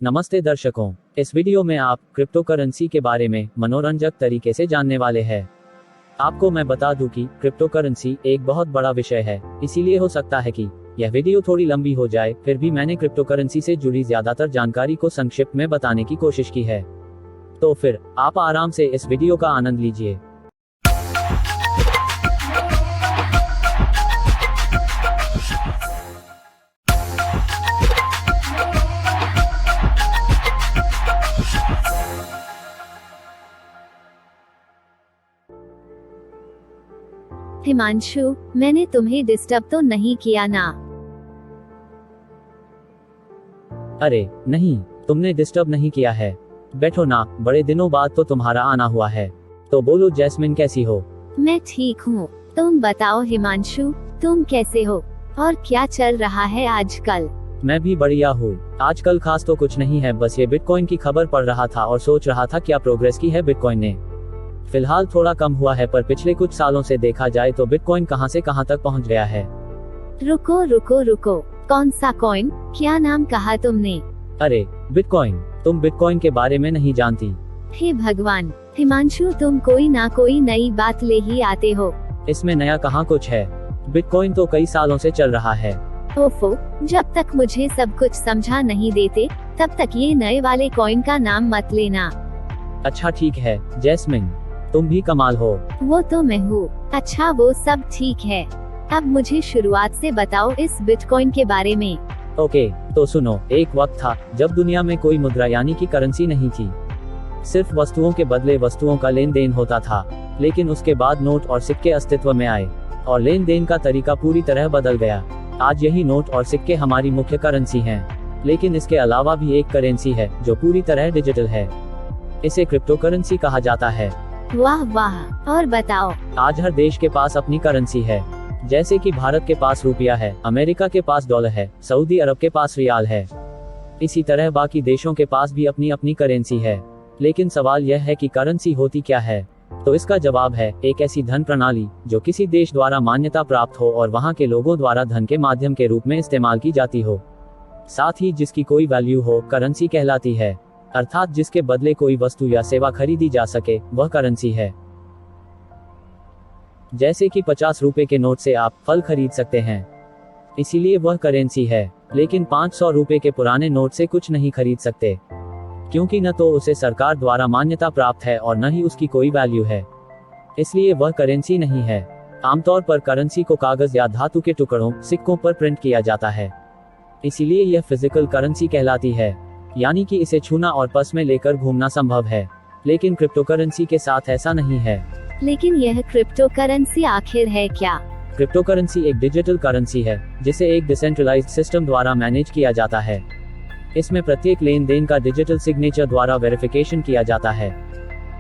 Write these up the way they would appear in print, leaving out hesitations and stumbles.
नमस्ते दर्शकों, इस वीडियो में आप क्रिप्टो करेंसी के बारे में मनोरंजक तरीके से जानने वाले हैं। आपको मैं बता दूं कि क्रिप्टो करेंसी एक बहुत बड़ा विषय है, इसीलिए हो सकता है कि यह वीडियो थोड़ी लंबी हो जाए, फिर भी मैंने क्रिप्टो करेंसी से जुड़ी ज्यादातर जानकारी को संक्षिप्त में बताने की कोशिश की है। तो फिर आप आराम से इस वीडियो का आनंद लीजिए। हिमांशु, मैंने तुम्हें डिस्टर्ब तो नहीं किया ना? अरे नहीं, तुमने डिस्टर्ब नहीं किया है। बैठो ना, बड़े दिनों बाद तो तुम्हारा आना हुआ है। तो बोलो जैस्मिन, कैसी हो? मैं ठीक हूँ, तुम बताओ हिमांशु, तुम कैसे हो और क्या चल रहा है आजकल? मैं भी बढ़िया हूँ। आजकल खास तो कुछ नहीं है, बस ये बिटकॉइन की खबर पढ़ रहा था और सोच रहा था क्या प्रोग्रेस की है बिटकॉइन ने। फिलहाल थोड़ा कम हुआ है, पर पिछले कुछ सालों से देखा जाए तो बिटकॉइन कहां से कहां तक पहुंच गया है। रुको रुको रुको, कौन सा कॉइन? क्या नाम कहा तुमने? अरे बिटकॉइन, तुम बिटकॉइन के बारे में नहीं जानती? हे भगवान, हिमांशु तुम कोई ना कोई नई बात ले ही आते हो। इसमें नया कहाँ कुछ है, बिटकॉइन तो कई सालों से चल रहा है। ओफो, जब तक मुझे सब कुछ समझा नहीं देते तब तक ये नए वाले कॉइन का नाम मत लेना। अच्छा ठीक है जैस्मिन, तुम भी कमाल हो। वो तो मैं हूँ। अच्छा वो सब ठीक है, अब मुझे शुरुआत से बताओ इस बिटकॉइन के बारे में। ओके, तो सुनो, एक वक्त था जब दुनिया में कोई मुद्रा यानी कि करेंसी नहीं थी। सिर्फ वस्तुओं के बदले वस्तुओं का लेन देन होता था। लेकिन उसके बाद नोट और सिक्के अस्तित्व में आए और लेन देन का तरीका पूरी तरह बदल गया। आज यही नोट और सिक्के हमारी मुख्य करेंसी हैं। लेकिन इसके अलावा भी एक करेंसी है जो पूरी तरह डिजिटल है। इसे क्रिप्टो करेंसी कहा जाता है। वाह वाह, और बताओ। आज हर देश के पास अपनी करेंसी है। जैसे कि भारत के पास रुपया है, अमेरिका के पास डॉलर है, सऊदी अरब के पास रियाल है। इसी तरह बाकी देशों के पास भी अपनी अपनी करेंसी है। लेकिन सवाल यह है कि करेंसी होती क्या है? तो इसका जवाब है एक ऐसी धन प्रणाली जो किसी देश द्वारा मान्यता प्राप्त हो और वहां के लोगों द्वारा धन के माध्यम के रूप में इस्तेमाल की जाती हो। साथ ही जिसकी कोई वैल्यू हो, करेंसी कहलाती है। अर्थात जिसके बदले कोई वस्तु या सेवा खरीदी जा सके, वह करेंसी है। जैसे कि 50 रुपए के नोट से आप फल खरीद सकते हैं, इसीलिए वह करेंसी है। लेकिन 500 रुपए के पुराने नोट से कुछ नहीं खरीद सकते, क्योंकि न तो उसे सरकार द्वारा मान्यता प्राप्त है और न ही उसकी कोई वैल्यू है, इसलिए वह करेंसी नहीं है। आमतौर पर करेंसी को कागज या धातु के टुकड़ों, सिक्कों पर प्रिंट किया जाता है, इसीलिए यह फिजिकल करेंसी कहलाती है। यानी कि इसे छूना और पर्स में लेकर घूमना संभव है। लेकिन क्रिप्टो करेंसी के साथ ऐसा नहीं है। लेकिन यह क्रिप्टो करेंसी आखिर है क्या? क्रिप्टो करेंसी एक डिजिटल करेंसी है जिसे एक डिसेंट्रलाइज्ड सिस्टम द्वारा मैनेज किया जाता है। इसमें प्रत्येक लेन देन का डिजिटल सिग्नेचर द्वारा वेरिफिकेशन किया जाता है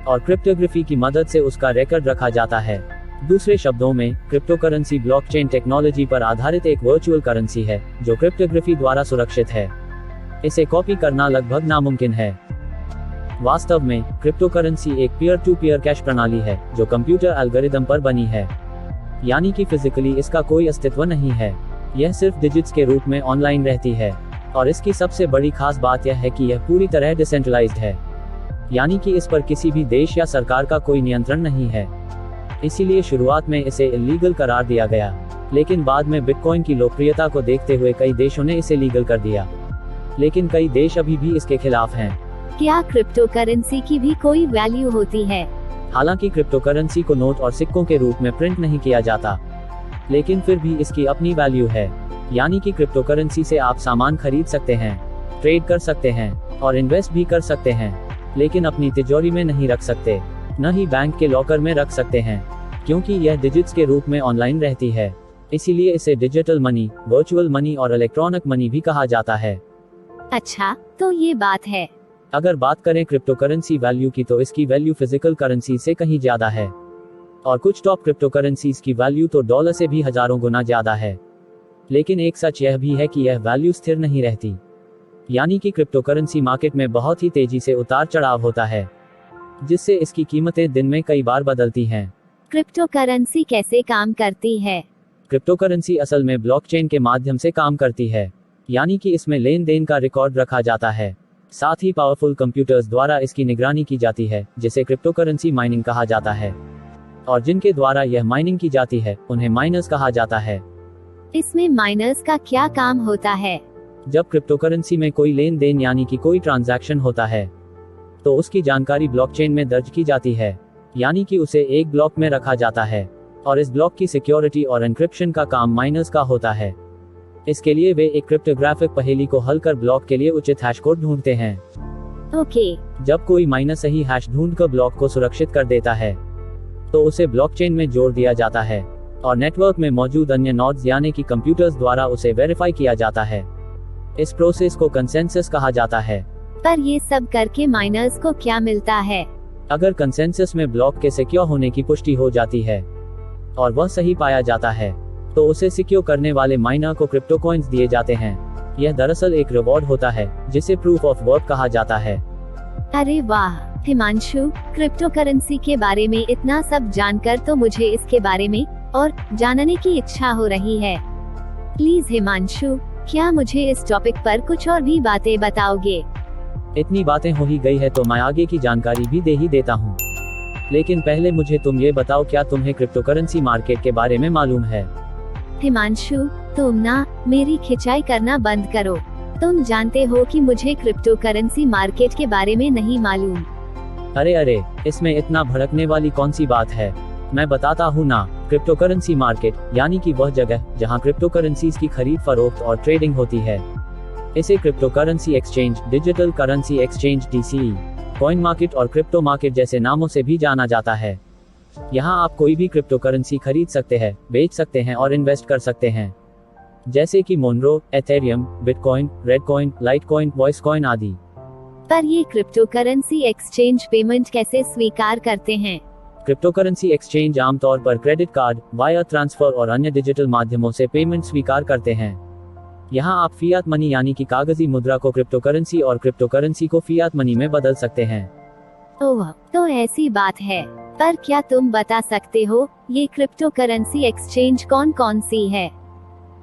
और क्रिप्टोग्राफी की मदद से उसका रिकॉर्ड रखा जाता है। दूसरे शब्दों में, क्रिप्टो करेंसी ब्लॉकचेन टेक्नोलॉजी पर आधारित एक वर्चुअल करेंसी है जो क्रिप्टोग्राफी द्वारा सुरक्षित है। इसे कॉपी करना लगभग नामुमकिन है। वास्तव में क्रिप्टो करेंसी एक पीयर टू पीयर कैश प्रणाली है जो कंप्यूटर एल्गोरिदम पर बनी है। यानी कि फिजिकली इसका कोई अस्तित्व नहीं है, यह सिर्फ डिजिट्स के रूप में ऑनलाइन रहती है। और इसकी सबसे बड़ी खास बात यह है कि यह पूरी तरह डिसेंट्रलाइज्ड है, यानी कि इस पर किसी भी देश या सरकार का कोई नियंत्रण नहीं है। इसीलिए शुरुआत में इसे इलीगल करार दिया गया, लेकिन बाद में बिटकॉइन की लोकप्रियता को देखते हुए कई देशों ने इसे लीगल कर दिया। लेकिन कई देश अभी भी इसके खिलाफ हैं। क्या क्रिप्टो करेंसी की भी कोई वैल्यू होती है? हालांकि क्रिप्टो करेंसी को नोट और सिक्कों के रूप में प्रिंट नहीं किया जाता, लेकिन फिर भी इसकी अपनी वैल्यू है। यानी कि क्रिप्टो करेंसी से आप सामान खरीद सकते हैं, ट्रेड कर सकते हैं और इन्वेस्ट भी कर सकते हैं, लेकिन अपनी तिजोरी में नहीं रख सकते, न ही बैंक के लॉकर में रख सकते हैं, क्योंकि यह डिजिट्स के रूप में ऑनलाइन रहती है। इसीलिए इसे डिजिटल मनी, वर्चुअल मनी और इलेक्ट्रॉनिक मनी भी कहा जाता है। अच्छा, तो ये बात है। अगर बात करें क्रिप्टो करेंसी वैल्यू की, तो इसकी वैल्यू फिजिकल करेंसी से कहीं ज्यादा है और कुछ टॉप क्रिप्टो करेंसीज की वैल्यू तो डॉलर से भी हजारों गुना ज्यादा है। लेकिन एक सच यह भी है कि यह वैल्यू स्थिर नहीं रहती। यानी कि क्रिप्टो करेंसी मार्केट में बहुत ही तेजी से उतार चढ़ाव होता है, जिससे इसकी कीमतें दिन में कई बार बदलती हैं। क्रिप्टो करेंसी कैसे काम करती है? क्रिप्टो करेंसी असल में ब्लॉकचेन के माध्यम से काम करती है। यानी कि इसमें लेन देन का रिकॉर्ड रखा जाता है साथ ही पावरफुल कंप्यूटर्स द्वारा इसकी निगरानी की जाती है, जिसे क्रिप्टोकरेंसी माइनिंग कहा जाता है। और जिनके द्वारा यह माइनिंग की जाती है, उन्हें माइनर्स कहा जाता है। इसमें माइनर्स का क्या काम होता है? जब क्रिप्टोकरेंसी में कोई लेन देन यानी कि कोई ट्रांजैक्शन होता है, तो उसकी जानकारी ब्लॉकचेन में दर्ज की जाती है, यानी कि उसे एक ब्लॉक में रखा जाता है। और इस ब्लॉक की सिक्योरिटी और एन्क्रिप्शन का काम माइनर्स का होता है। इसके लिए वे एक क्रिप्टोग्राफिक पहेली को हल कर ब्लॉक के लिए उचित हैश कोड ढूंढते हैं। ओके। जब कोई माइनर सही हैश ढूंढकर ब्लॉक को सुरक्षित कर देता है, तो उसे ब्लॉकचेन में जोड़ दिया जाता है और नेटवर्क में मौजूद अन्य नोड्स यानी कि कंप्यूटर्स द्वारा उसे वेरीफाई किया जाता है। इस प्रोसेस को कंसेंसस कहा जाता है। पर ये सब करके माइनर्स को क्या मिलता है? अगर कंसेंसस में ब्लॉक के सिक्योर होने की पुष्टि हो जाती है और वह सही पाया जाता है, तो उसे सिक्योर करने वाले माइनर को क्रिप्टो कॉइन्स दिए जाते हैं। यह दरअसल एक रिवॉर्ड होता है, जिसे प्रूफ ऑफ वर्क कहा जाता है। अरे वाह हिमांशु, क्रिप्टो करेंसी के बारे में इतना सब जानकर तो मुझे इसके बारे में और जानने की इच्छा हो रही है। प्लीज हिमांशु, क्या मुझे इस टॉपिक पर कुछ और भी बातें बताओगे? इतनी बातें हो ही गई है तो मैं आगे की जानकारी भी दे ही देता हूँ। लेकिन पहले मुझे तुम ये बताओ, क्या तुम्हें क्रिप्टोकरेंसी मार्केट के बारे में मालूम है? हिमांशु, तुम ना मेरी खिंचाई करना बंद करो। तुम जानते हो कि मुझे क्रिप्टो करेंसी मार्केट के बारे में नहीं मालूम। अरे, इसमें इतना भड़कने वाली कौन सी बात है, मैं बताता हूँ ना। क्रिप्टोकरेंसी मार्केट यानी कि वह जगह जहाँ क्रिप्टो करेंसीज की खरीद फरोख्त और ट्रेडिंग होती है। इसे crypto currency exchange, digital currency exchange DCE, coin market और क्रिप्टो मार्केट जैसे नामों से भी जाना जाता है। यहाँ आप कोई भी क्रिप्टो करेंसी खरीद सकते हैं, बेच सकते हैं और इन्वेस्ट कर सकते हैं, जैसे कि मोनरो, एथेरियम, बिटकॉइन, रेडकॉइन, लाइटकॉइन, वॉइसकॉइन आदि। पर ये क्रिप्टो करेंसी एक्सचेंज पेमेंट कैसे स्वीकार करते हैं? क्रिप्टो करेंसी एक्सचेंज आमतौर पर क्रेडिट कार्ड, वायर ट्रांसफर और अन्य डिजिटल माध्यमों से पेमेंट स्वीकार करते हैं। यहाँ आप फियात मनी यानी कि कागजी मुद्रा को क्रिप्टो करेंसी और क्रिप्टो करेंसी को फियात मनी में बदल सकते हैं। ओह, तो ऐसी बात है। पर क्या तुम बता सकते हो ये क्रिप्टो करेंसी एक्सचेंज कौन कौन सी है?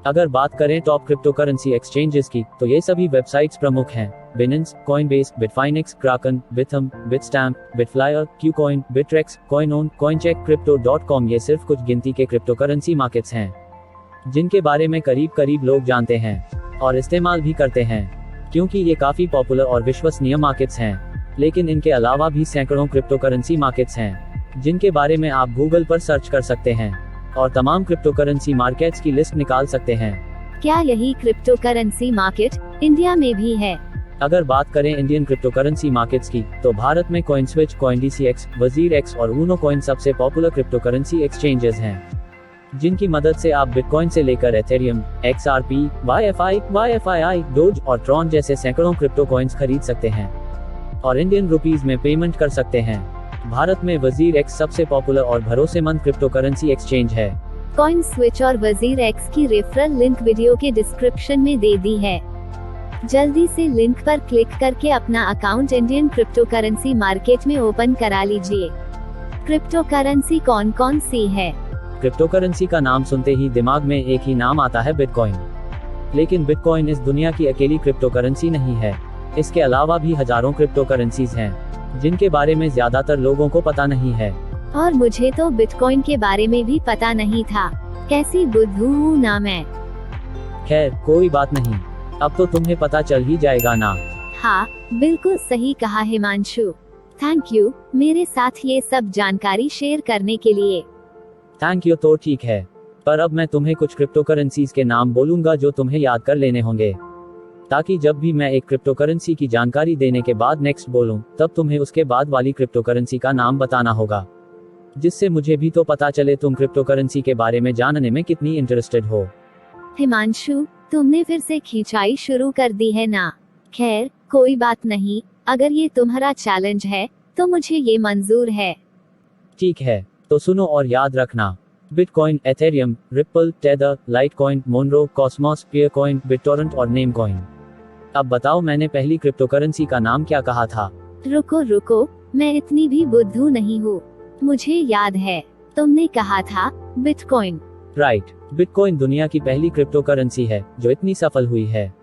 अगर बात करें टॉप क्रिप्टो करेंसी एक्सचेंजेस की, तो ये सभी वेबसाइट्स प्रमुख हैं। Binance, Coinbase, Bitfinex, Kraken, Bithumb, Bitstamp, bitFlyer, KuCoin, Bittrex, CoinOne, Coincheck, क्रिप्टो.com ये सिर्फ कुछ गिनती के क्रिप्टो करेंसी मार्केट्स हैं, जिनके बारे में करीब लोग जानते हैं और इस्तेमाल भी करते हैं, क्योंकि ये काफी पॉपुलर और विश्वसनीय मार्केट्स हैं। लेकिन इनके अलावा भी सैकड़ों क्रिप्टो करेंसी मार्केट्स हैं, जिनके बारे में आप गूगल पर सर्च कर सकते हैं और तमाम क्रिप्टो करेंसी मार्केट्स की लिस्ट निकाल सकते हैं। क्या यही क्रिप्टो करेंसी मार्केट इंडिया में भी है? अगर बात करें इंडियन क्रिप्टो करेंसी मार्केट्स की, तो भारत में कॉइनस्विच, कॉइनडीसीएक्स, वजीरएक्स और ऊनो कॉइन सबसे पॉपुलर क्रिप्टो करेंसी एक्सचेंजेस हैं, जिनकी मदद से आप बिटकॉइन से लेकर एथेरियम, XRP, YFI, डोज और ट्रॉन जैसे सैकड़ों क्रिप्टो कॉइन्स खरीद सकते हैं और इंडियन रुपीस में पेमेंट कर सकते हैं। भारत में वजीरएक्स सबसे पॉपुलर और भरोसेमंद क्रिप्टो करेंसी एक्सचेंज है। कॉइन स्विच और वजीरएक्स की रेफरल लिंक वीडियो के डिस्क्रिप्शन में दे दी है। जल्दी से लिंक पर क्लिक करके अपना account Indian crypto currency market में ओपन करा लीजिए। क्रिप्टो करेंसी कौन कौन सी है? क्रिप्टो करेंसी का नाम सुनते ही दिमाग में एक ही नाम आता है, बिटकॉइन। लेकिन बिटकॉइन इस दुनिया की अकेली क्रिप्टो करेंसी नहीं है। इसके अलावा भी हजारों क्रिप्टो करेंसीज हैं, जिनके बारे में ज्यादातर लोगों को पता नहीं है। और मुझे तो बिटकॉइन के बारे में भी पता नहीं था। कैसी बुद्धू हूँ ना मैं। खैर कोई बात नहीं, अब तो तुम्हें पता चल ही जाएगा ना। हाँ, बिल्कुल सही कहा हिमांशु। थैंक यू मेरे साथ ये सब जानकारी शेयर करने के लिए। थैंक यू तो ठीक है, पर अब मैं तुम्हें कुछ क्रिप्टो करेंसीज के नाम बोलूंगा जो तुम्हें याद कर लेने होंगे, ताकि जब भी मैं एक क्रिप्टो करेंसी की जानकारी देने के बाद नेक्स्ट बोलूं, तब तुम्हें उसके बाद वाली क्रिप्टो करेंसी का नाम बताना होगा, जिससे मुझे भी तो पता चले तुम क्रिप्टो करेंसी के बारे में जानने में कितनी इंटरेस्टेड हो। हिमांशु, तुमने फिर से खिंचाई शुरू कर दी है ना। खैर कोई बात नहीं, अगर ये तुम्हारा चैलेंज है तो मुझे ये मंजूर है। ठीक है, तो सुनो और याद रखना, Bitcoin, Ethereum, Ripple, Tether, Litecoin, Monero, Cosmos, Peercoin, BitTorrent और नेमकॉइन। अब बताओ मैंने पहली क्रिप्टो करेंसी का नाम क्या कहा था? रुको, मैं इतनी भी बुद्धू नहीं हूँ। मुझे याद है, तुमने कहा था बिटकॉइन। राइट, बिटकॉइन दुनिया की पहली क्रिप्टो करेंसी है जो इतनी सफल हुई है।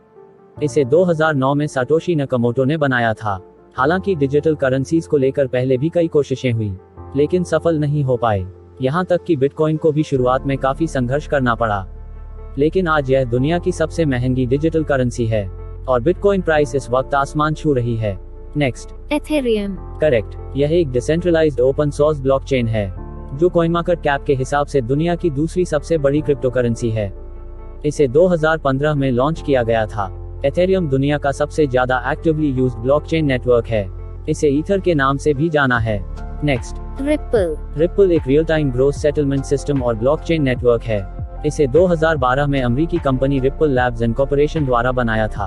इसे 2009 में साटोशी नकामोटो ने बनाया था। हालांकि डिजिटल करेंसीज को लेकर पहले भी कई कोशिशें हुई, लेकिन सफल नहीं हो पाए। यहाँ तक कि बिटकॉइन को भी शुरुआत में काफी संघर्ष करना पड़ा, लेकिन आज यह दुनिया की सबसे महंगी डिजिटल करेंसी है और बिटकॉइन प्राइस इस वक्त आसमान छू रही है। Next, Ethereum. करेक्ट, यह एक डिसेंट्रलाइज्ड ओपन सोर्स ब्लॉकचेन है जो कॉइनमार्केट कैप के हिसाब से दुनिया की दूसरी सबसे बड़ी क्रिप्टो करेंसी है। इसे 2015 में लॉन्च किया गया था। एथेरियम दुनिया का सबसे ज्यादा एक्टिवली यूज्ड ब्लॉकचेन नेटवर्क है। इसे ईथर के नाम से भी जाना है। Next, ripple. रिप्पल एक real time gross settlement system और ब्लॉकचेन नेटवर्क है। इसे 2012 में अमेरिकी कंपनी रिप्पल लैब्स इनकॉर्पोरेशन द्वारा बनाया था।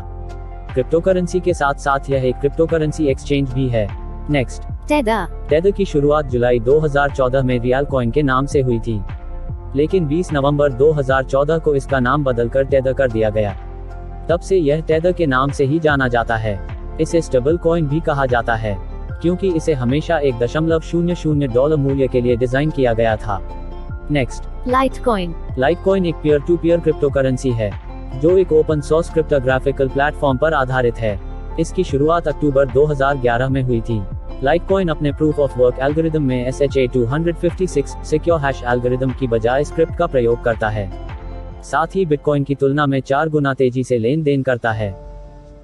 क्रिप्टो करेंसी के साथ साथ यह एक क्रिप्टो करेंसी एक्सचेंज भी है। Next, tether. टेदर की शुरुआत जुलाई 2014 में रियल कॉइन के नाम से हुई थी, लेकिन 20 नवंबर 2014 को इसका नाम बदलकर टेदर कर दिया गया। तब से यह टेदर के नाम से ही जाना जाता है। इसे स्टेबल कॉइन भी कहा जाता है क्योंकि इसे हमेशा $1.00 मूल्य के लिए डिजाइन किया गया था। Next, litecoin. लाइटकॉइन एक peer to peer crypto currency है जो एक ओपन सोर्स क्रिप्टोग्राफिकल प्लेटफॉर्म पर आधारित है। इसकी शुरुआत अक्टूबर 2011 में हुई थी। लाइटकॉइन अपने प्रूफ ऑफ वर्क एल्गोरिदम में SHA-256 सिक्योर हैश एल्गोरिदम की बजाय स्क्रिप्ट का प्रयोग करता है। साथ ही बिटकॉइन की तुलना में 4 गुना तेजी से लेन देन करता है।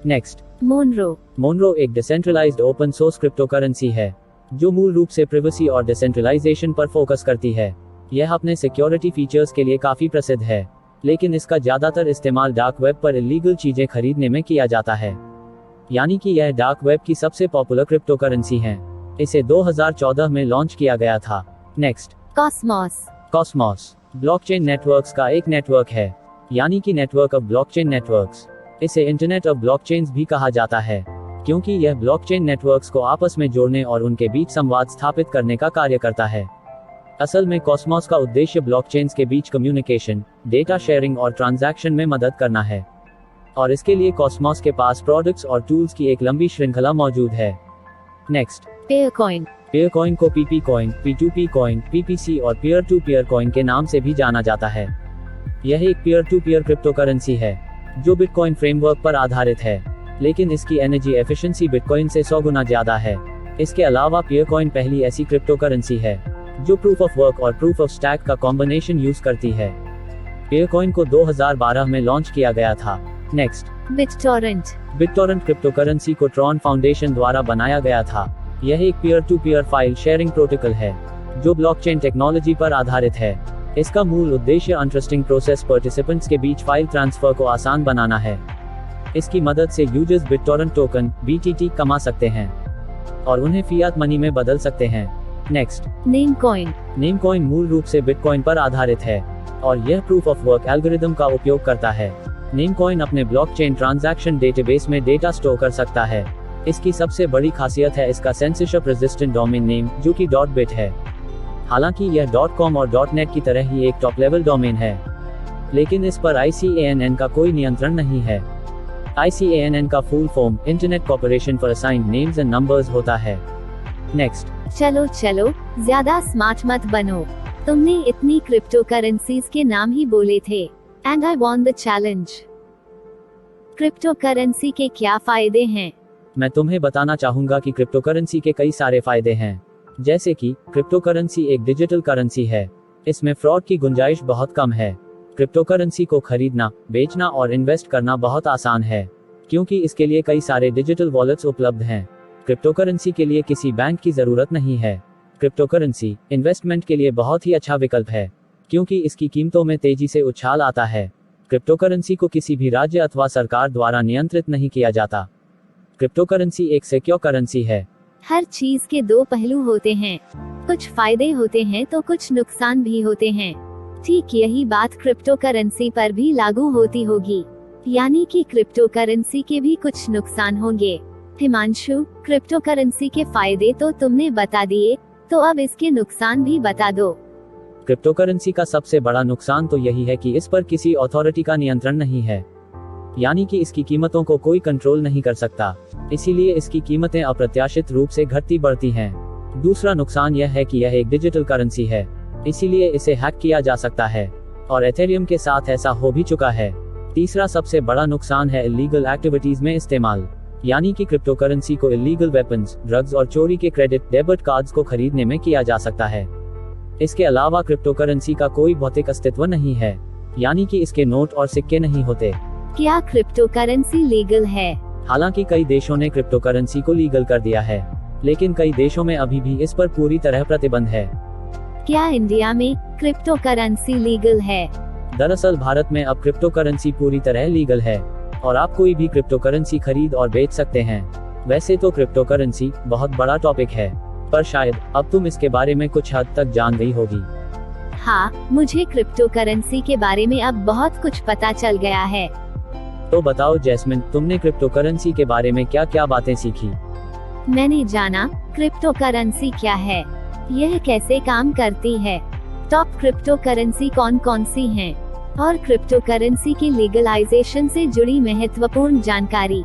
Next, Monero. मोनरो एक decentralised open source crypto currency है जो मूल रूप से प्राइवेसी और डिसेंट्रलाइजेशन पर फोकस करती है। यह अपने सिक्योरिटी फीचर्स के लिए काफी प्रसिद्ध है, लेकिन इसका ज्यादातर इस्तेमाल डार्क वेब पर इलीगल चीजें खरीदने में किया जाता है, यानी कि यह डार्क वेब की सबसे पॉपुलर क्रिप्टो करेंसी है। इसे 2014 में लॉन्च किया गया था। Next, Cosmos. Cosmos blockchain networks का एक नेटवर्क है, यानी कि नेटवर्क ऑफ ब्लॉकचेन नेटवर्क्स। इसे इंटरनेट ऑफ ब्लॉकचेन्स भी कहा जाता है क्योंकि यह ब्लॉकचेन नेटवर्क्स को आपस में जोड़ने और उनके बीच संवाद स्थापित करने का कार्य करता है। असल में कॉस्मोस का उद्देश्य ब्लॉकचेन्स के बीच कम्युनिकेशन, डेटा शेयरिंग और ट्रांजैक्शन में मदद करना है, और इसके लिए कॉस्मोस के पास प्रोडक्ट्स और टूल्स की एक लंबी श्रृंखला मौजूद है। नेक्स्ट, पेयरकॉइन। पेयरकॉइन को PP coin, P2P coin, PPC और पीयर टू पीयर कॉइन के नाम से भी जाना जाता है। यह एक peer to peer crypto currency है जो बिटकॉइन फ्रेमवर्क पर आधारित है, लेकिन इसकी एनर्जी एफिशिएंसी बिटकॉइन से 100 गुना ज्यादा है। इसके अलावा पेयरकॉइन पहली ऐसी क्रिप्टो करेंसी है जो प्रूफ ऑफ वर्क और प्रूफ ऑफ स्टैक का कॉम्बिनेशन यूज करती है। पेयरकॉइन को 2012 में लॉन्च किया गया था। Next, BitTorrent. BitTorrent crypto currency को ट्रॉन फाउंडेशन द्वारा बनाया गया था। यह एक peer to peer file sharing protocol है जो ब्लॉकचेन टेक्नोलॉजी पर आधारित है। इसका मूल उद्देश्य अनट्रस्टिंग प्रोसेस पार्टिसिपेंट्स के बीच फाइल ट्रांसफर को आसान बनाना है। इसकी मदद से यूजर्स बिटटोरेंट टोकन BTT कमा सकते हैं और उन्हें फियाट मनी में बदल सकते हैं। नेक्स्ट, नेमकॉइन। नेमकॉइन मूल रूप से बिटकॉइन पर आधारित है और यह प्रूफ ऑफ वर्क एल्गोरिदम का उपयोग करता है। नेमकॉइन अपने ब्लॉकचेन ट्रांजैक्शन डेटाबेस में डेटा स्टोर कर सकता है। इसकी सबसे बड़ी खासियत है इसका सेंसरशिप रेजिस्टेंट डोमेन नेम जो कि .bit है। हालांकि यह .com और .net की तरह ही एक टॉप लेवल डोमेन है, लेकिन इस पर ICANN का कोई नियंत्रण नहीं है। ICANN का full form internet corporation for assigned names and numbers होता है। नेक्स्ट, चलो चलो, ज्यादा स्मार्ट मत बनो। तुमने इतनी क्रिप्टो करेंसीज के नाम ही बोले थे, and I want the challenge. Crypto currency के क्या फायदे हैं? मैं तुम्हें बताना चाहूंगा कि क्रिप्टो करेंसी के कई सारे फायदे हैं। जैसे कि क्रिप्टो करेंसी एक डिजिटल करेंसी है, इसमें फ्रॉड की गुंजाइश बहुत कम है। क्रिप्टो करेंसी को खरीदना, बेचना और इन्वेस्ट करना बहुत आसान है क्योंकि इसके लिए कई सारे डिजिटल वॉलेट्स उपलब्ध हैं। क्रिप्टो करेंसी के लिए किसी बैंक की जरूरत नहीं है। क्रिप्टो करेंसी इन्वेस्टमेंट के लिए बहुत ही अच्छा विकल्प है क्योंकि इसकी कीमतों में तेजी से उछाल आता है। क्रिप्टो करेंसी को किसी भी राज्य अथवा सरकार द्वारा नियंत्रित नहीं किया जाता। क्रिप्टो करेंसी एक सिक्योर करेंसी है। हर चीज के दो पहलू होते हैं, कुछ फायदे होते हैं तो कुछ नुकसान भी होते हैं। ठीक यही बात क्रिप्टो करेंसी पर भी लागू होती होगी, यानी कि क्रिप्टो करेंसी के भी कुछ नुकसान होंगे। हिमांशु, क्रिप्टो करेंसी के फायदे तो तुमने बता दिए, तो अब इसके नुकसान भी बता दो। क्रिप्टो करेंसी का सबसे बड़ा नुकसान तो यही है कि इस पर किसी अथॉरिटी का नियंत्रण नहीं है, यानी कि इसकी कीमतों को कोई कंट्रोल नहीं कर सकता। इसीलिए इसकी कीमतें अप्रत्याशित रूप से घटती बढ़ती हैं। दूसरा नुकसान यह है कि यह एक डिजिटल करेंसी है, इसीलिए इसे हैक किया जा सकता है और एथेरियम के साथ ऐसा हो भी चुका है। तीसरा सबसे बड़ा नुकसान है इलीगल एक्टिविटीज में इस्तेमाल, यानी कि क्रिप्टो करेंसी को इलीगल वेपन्स, ड्रग्स और चोरी के क्रेडिट डेबिट कार्ड्स को खरीदने में किया जा सकता है। इसके अलावा क्रिप्टो करेंसी का कोई भौतिक अस्तित्व नहीं है, यानी कि इसके नोट और सिक्के नहीं होते। क्या क्रिप्टो करेंसी लीगल है? हालांकि कई देशों ने क्रिप्टो करेंसी को लीगल कर दिया है, लेकिन कई देशों में अभी भी इस पर पूरी तरह प्रतिबंध है। क्या इंडिया में क्रिप्टो करेंसी लीगल है? दरअसल भारत में अब क्रिप्टो करेंसी पूरी तरह लीगल है और आप कोई भी क्रिप्टो करेंसी खरीद और बेच सकते हैं। वैसे तो क्रिप्टो करेंसी बहुत बड़ा टॉपिक है, पर शायद अब तुम इसके बारे में कुछ हद तक जान गई होगी। हाँ, मुझे क्रिप्टो करेंसी के बारे में अब बहुत कुछ पता चल गया है। तो बताओ जैस्मिन, तुमने क्रिप्टो करेंसी के बारे में क्या क्या बातें सीखी? मैंने जाना क्रिप्टो करेंसी क्या है, यह कैसे काम करती है, टॉप क्रिप्टो करेंसी कौन कौन सी हैं, और क्रिप्टो करेंसी की लीगलाइजेशन से जुड़ी महत्वपूर्ण जानकारी।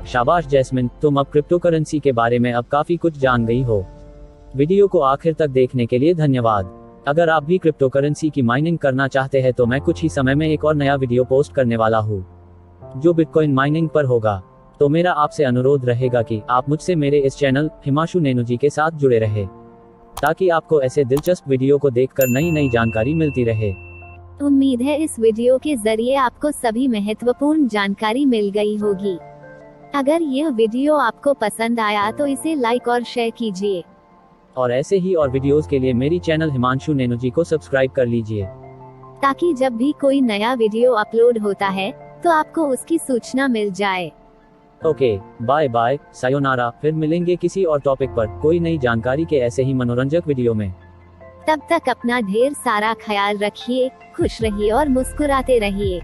शाबाश जैस्मिन, तुम अब क्रिप्टो करेंसी के बारे में अब काफी कुछ जान गई हो। वीडियो को आखिर तक देखने के लिए धन्यवाद। अगर आप भी क्रिप्टो करेंसी की माइनिंग करना चाहते हैं तो मैं कुछ ही समय में एक और नया वीडियो पोस्ट करने वाला हूँ, जो बिटकॉइन माइनिंग पर होगा। तो मेरा आपसे अनुरोध रहेगा कि आप मुझसे मेरे इस चैनल हिमांशु नैनू जी के साथ जुड़े रहे, ताकि आपको ऐसे दिलचस्प वीडियो को देखकर नई नई जानकारी मिलती रहे। उम्मीद है इस वीडियो के जरिए आपको सभी महत्वपूर्ण जानकारी मिल गई होगी। अगर यह वीडियो आपको पसंद आया तो इसे लाइक और शेयर कीजिए, और ऐसे ही और वीडियोस के लिए मेरी चैनल हिमांशु नैनू जी को सब्सक्राइब कर लीजिए, ताकि जब भी कोई नया वीडियो अपलोड होता है तो आपको उसकी सूचना मिल जाए। Okay, bye bye, sayonara. फिर मिलेंगे किसी और टॉपिक पर कोई नई जानकारी के ऐसे ही मनोरंजक वीडियो में। तब तक अपना ढेर सारा ख्याल रखिए, खुश रहिए और मुस्कुराते रहिए।